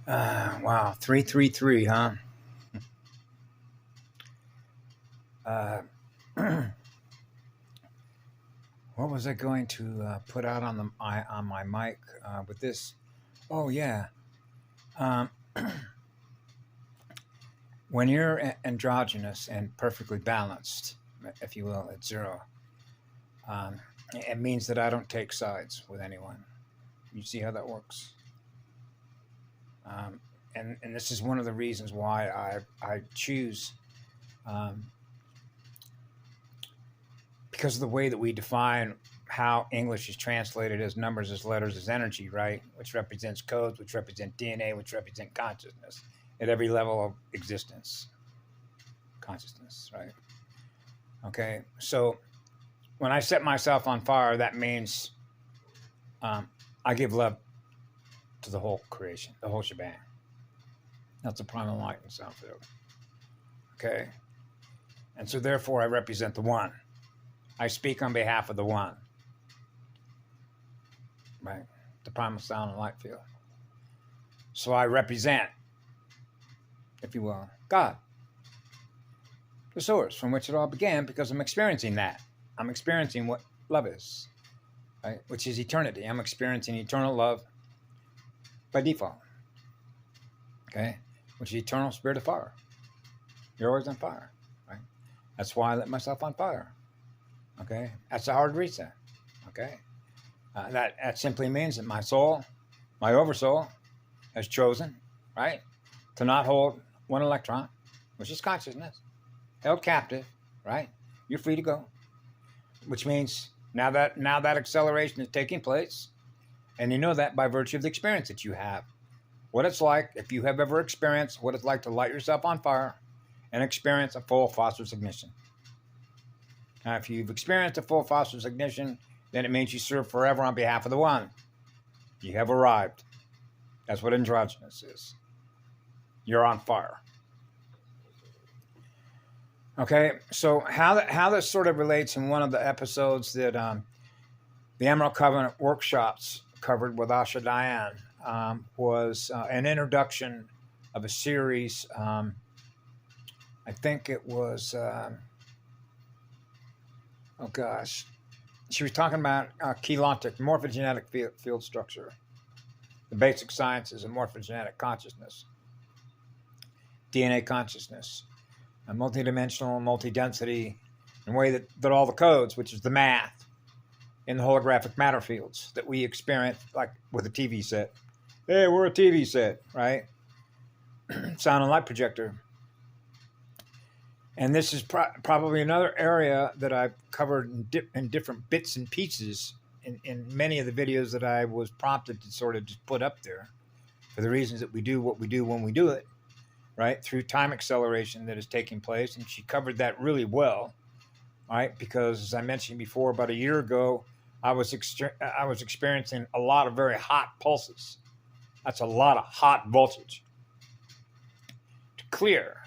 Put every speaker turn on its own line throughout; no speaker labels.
Wow, 333, huh? Uh, what was I going to put out on my mic with this? Oh yeah, um, when you're androgynous and perfectly balanced, if you will, at zero, um, it means that I don't take sides with anyone. You see how that works? Um, and this is one of the reasons why I choose, um, because of the way that we define how English is translated as numbers, as letters, as energy, right? Which represents codes, which represent DNA, which represent consciousness at every level of existence, consciousness, right? Okay, so when I set myself on fire, that means um, I give love to the whole creation, the whole shebang. That's a primal light and sound field. Okay, and so therefore I represent the one. I speak on behalf of the one, right? The primal sound and light field. So I represent, if you will, God, the source from which it all began, because I'm experiencing that. I'm experiencing what love is, right? Which is eternity. I'm experiencing eternal love by default, okay? Which is eternal spirit of fire. You're always on fire, right? That's why I lit myself on fire, okay? That's a hard reset, okay? That simply means that my soul, my oversoul, has chosen, right, to not hold one electron, which is consciousness, held captive, right? You're free to go, which means now that acceleration is taking place, and you know that by virtue of the experience that you have, what it's like, if you have ever experienced what it's like to light yourself on fire and experience a full phosphorus ignition. Now, if you've experienced a full phosphorus ignition, then it means you serve forever on behalf of the one. You have arrived. That's what androgynous is. You're on fire. Okay, so how this sort of relates in one of the episodes that the Emerald Covenant workshops covered with Asha Diane was an introduction of a series. I think it was, oh gosh, she was talking about chelantic, morphogenetic field structure, the basic sciences of morphogenetic consciousness, DNA consciousness, multidimensional, multi-density, in a way that all the codes, which is the math in the holographic matter fields that we experience, like with a TV set. Hey, we're a TV set, right? Sound and light projector. And this is probably another area that I've covered in different bits and pieces in many of the videos that I was prompted to sort of just put up there for the reasons that we do what we do when we do it, right? Through time acceleration that is taking place. And she covered that really well, right? Because as I mentioned before, about a year ago, I was experiencing a lot of very hot pulses. That's a lot of hot voltage to clear.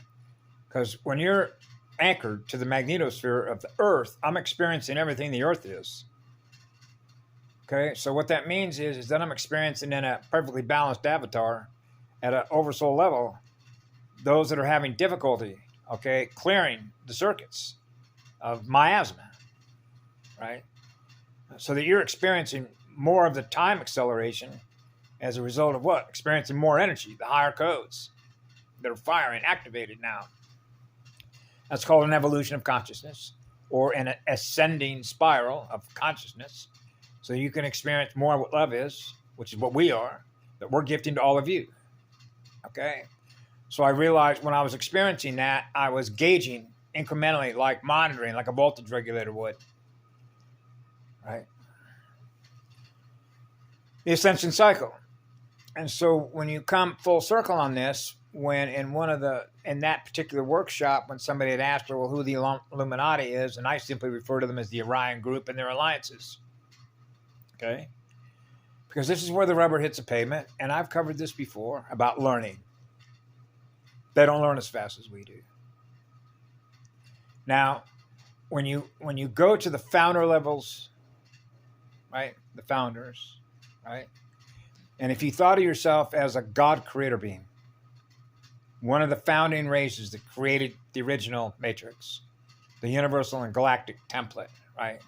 Because when you're anchored to the magnetosphere of the Earth, I'm experiencing everything the Earth is. Okay, so what that means is that I'm experiencing in a perfectly balanced avatar at an oversoul level those that are having difficulty, okay, clearing the circuits of miasma, right? So that you're experiencing more of the time acceleration as a result of what? Experiencing more energy, the higher codes that are firing, activated now. That's called an evolution of consciousness, or an ascending spiral of consciousness. So you can experience more of what love is, which is what we are, that we're gifting to all of you. Okay? So I realized when I was experiencing that, I was gauging incrementally, like monitoring, like a voltage regulator would. Right? The ascension cycle. And so when you come full circle on this, when in that particular workshop, when somebody had asked her, well, who the Illuminati is, and I simply refer to them as the Orion group and their alliances. Okay? Because this is where the rubber hits the pavement, and I've covered this before about learning. They don't learn as fast as we do. Now, when you go to the founder levels, right? The founders, right? And if you thought of yourself as a God creator being, one of the founding races that created the original matrix, the universal and galactic template, right?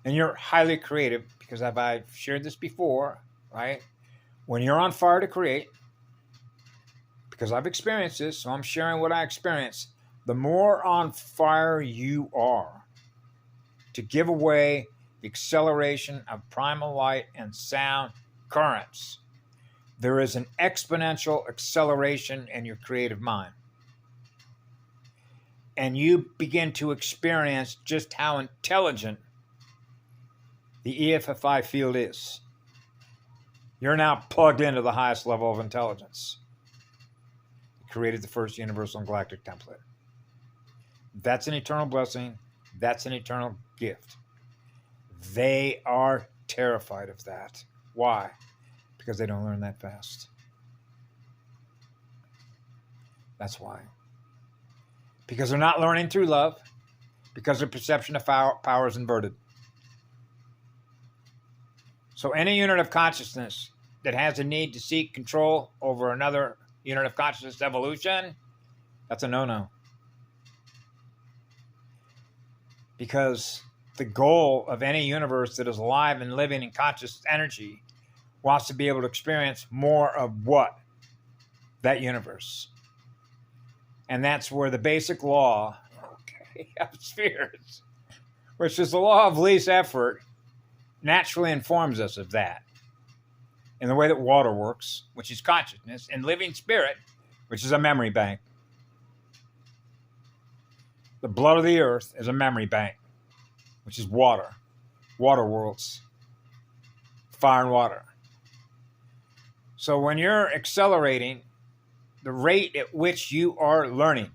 And you're highly creative because I've shared this before, right? When you're on fire to create, because I've experienced this, so I'm sharing what I experienced, the more on fire you are to give away the acceleration of primal light and sound currents, there is an exponential acceleration in your creative mind. And you begin to experience just how intelligent the EFFI field is. You're now plugged into the highest level of intelligence. You created the first universal and galactic template. That's an eternal blessing. That's an eternal gift. They are terrified of that. Why? Because they don't learn that fast. That's why. Because they're not learning through love. Because their perception of power is inverted. So any unit of consciousness that has a need to seek control over another unit of consciousness evolution, that's a no-no. Because the goal of any universe that is alive and living in conscious energy wants to be able to experience more of what? That universe. And that's where the basic law of spheres, which is the law of least effort, naturally informs us of that. In the way that water works, which is consciousness, and living spirit, which is a memory bank. The blood of the earth is a memory bank, which is water. Water worlds. Fire and water. So when you're accelerating the rate at which you are learning,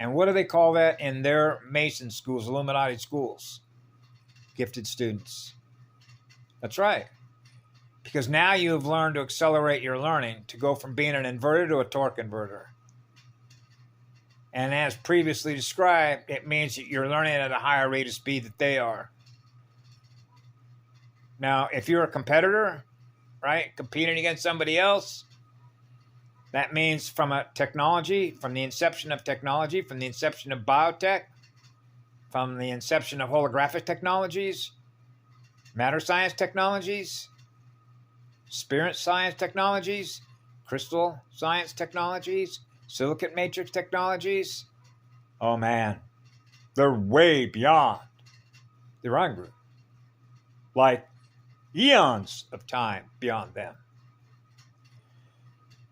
and what do they call that in their Mason schools, Illuminati schools? Gifted students. That's right. Because now you have learned to accelerate your learning to go from being an inverter to a torque inverter. And as previously described, it means that you're learning at a higher rate of speed that they are. Now, if you're a competitor, right, competing against somebody else, that means from a technology, from the inception of technology, from the inception of biotech, from the inception of holographic technologies, matter science technologies, spirit science technologies, crystal science technologies, silicate matrix technologies. Oh man, they're way beyond the Orion group. Like eons of time beyond them.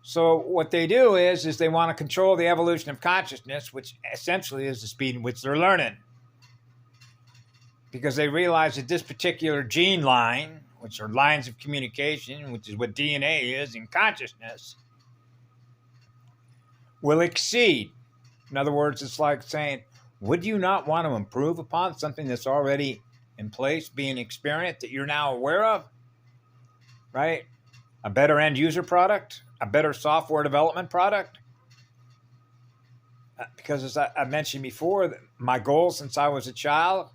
So what they do is they want to control the evolution of consciousness, which essentially is the speed in which they're learning. Because they realize that this particular gene line, which are lines of communication, which is what DNA is in consciousness, will exceed. In other words, it's like saying, would you not want to improve upon something that's already in place, being experienced, that you're now aware of? Right? A better end user product, a better software development product. Because as I mentioned before, my goal since I was a child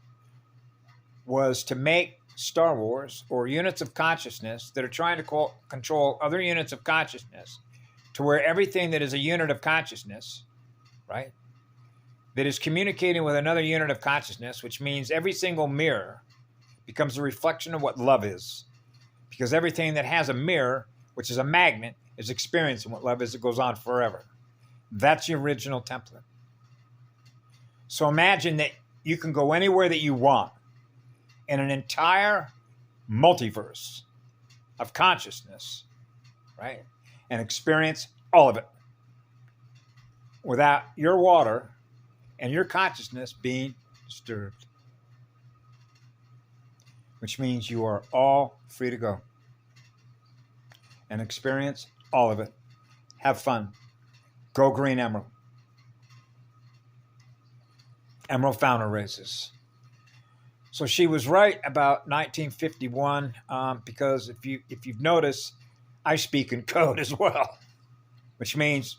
was to make Star Wars, or units of consciousness that are trying to control other units of consciousness, to where everything that is a unit of consciousness, right, that is communicating with another unit of consciousness, which means every single mirror becomes a reflection of what love is. Because everything that has a mirror, which is a magnet, is experiencing what love is. It goes on forever. That's the original template. So imagine that you can go anywhere that you want in an entire multiverse of consciousness, right? And experience all of it without your water and your consciousness being disturbed. Which means you are all free to go and experience all of it. Have fun. Go green emerald. Emerald founder races. So she was right about 1951 because if you've noticed, I speak in code as well, which means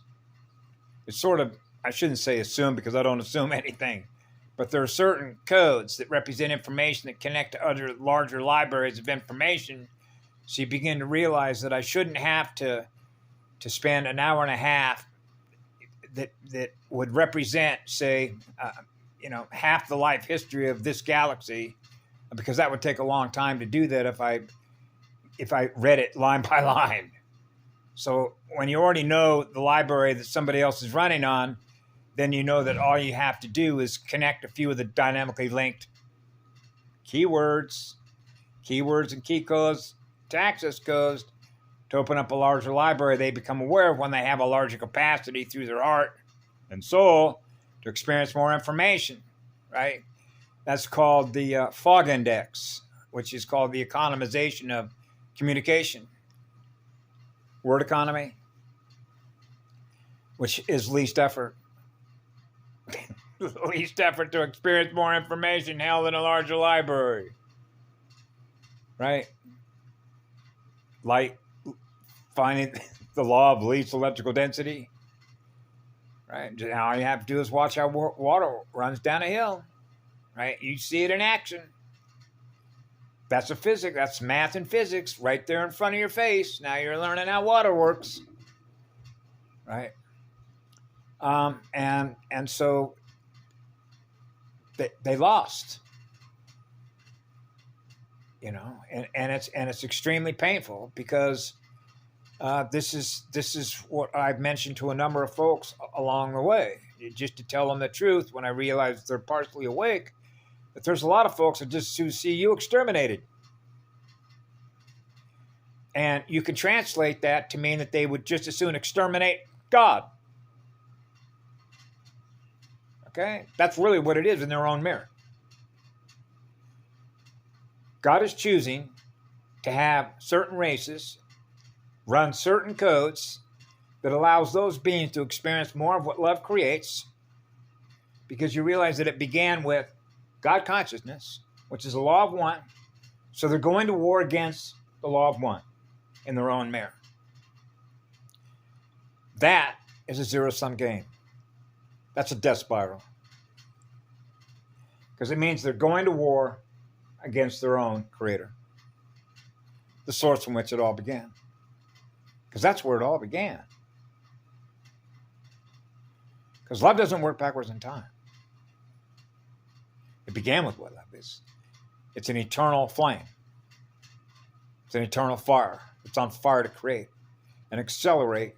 it's sort of, I shouldn't say assume because I don't assume anything, but there are certain codes that represent information that connect to other larger libraries of information So you begin to realize that I shouldn't have to spend an hour and a half that would represent, say, half the life history of this galaxy, because that would take a long time to do that if I read it line by line. So when you already know the library that somebody else is running on, then you know that all you have to do is connect a few of the dynamically linked keywords and key codes to access codes to open up a larger library they become aware of when they have a larger capacity through their heart and soul to experience more information, right? That's called the fog index, which is called the economization of communication. Word economy, which is least effort. Least effort to experience more information held in a larger library. Right? Like finding the law of least electrical density. Right? All you have to do is watch how water runs down a hill. Right? You see it in action. That's that's math and physics right there in front of your face. Now you're learning how water works. Right? And so they lost. And it's extremely painful because this is what I've mentioned to a number of folks along the way, just to tell them the truth when I realize they're partially awake, that there's a lot of folks that just see you exterminated. And you can translate that to mean that they would just as soon exterminate God. Okay? That's really what it is in their own mirror. God is choosing to have certain races run certain codes that allows those beings to experience more of what love creates, because you realize that it began with God consciousness, which is the law of one. So they're going to war against the law of one in their own mirror. That is a zero-sum game. That's a death spiral. Because it means they're going to war against their own creator, the source from which it all began. Because that's where it all began. Because love doesn't work backwards in time. It began with what love is. It's an eternal flame. It's an eternal fire. It's on fire to create and accelerate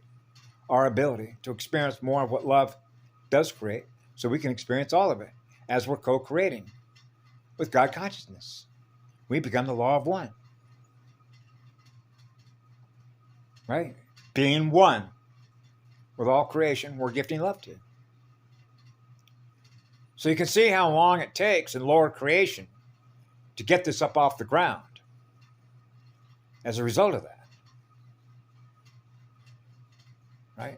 our ability to experience more of what love does create, so we can experience all of it as we're co-creating with God consciousness. We become the law of one. Right? Being one with all creation, we're gifting love to. So you can see how long it takes in lower creation to get this up off the ground as a result of that. Right?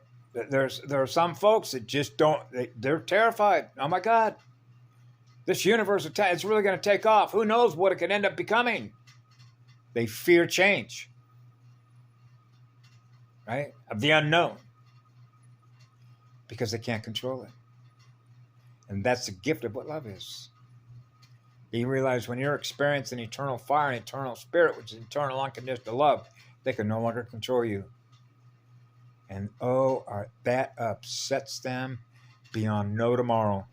There are some folks that just don't, they're terrified. Oh my God, this universe, it's really going to take off. Who knows what it could end up becoming? They fear change. Right? Of the unknown. Because they can't control it. And that's the gift of what love is. You realize when you're experiencing eternal fire and eternal spirit, which is eternal unconditional love, they can no longer control you. And that upsets them beyond no tomorrow.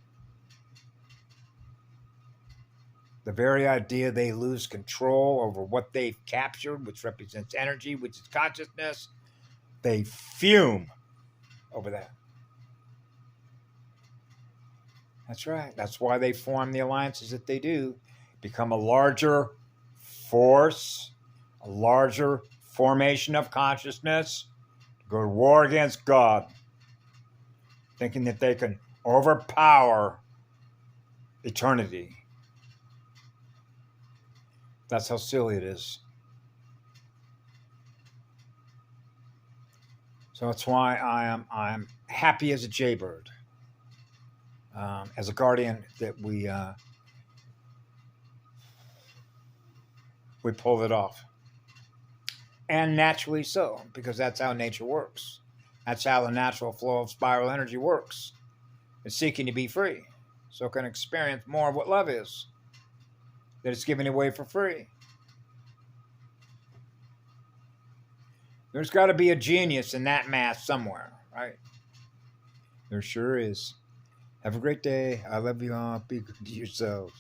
The very idea they lose control over what they've captured, which represents energy, which is consciousness, they fume over that. That's right. That's why they form the alliances that they do. Become a larger force, a larger formation of consciousness, to go to war against God, thinking that they can overpower eternity. That's how silly it is. So that's why I'm happy as a jaybird. As a guardian, that we pulled it off, and naturally so, because that's how nature works. That's how the natural flow of spiral energy works. It's seeking to be free, so it can experience more of what love is, that it's giving away for free. There's got to be a genius in that math somewhere, right? There sure is. Have a great day. I love you all. Be good to yourselves.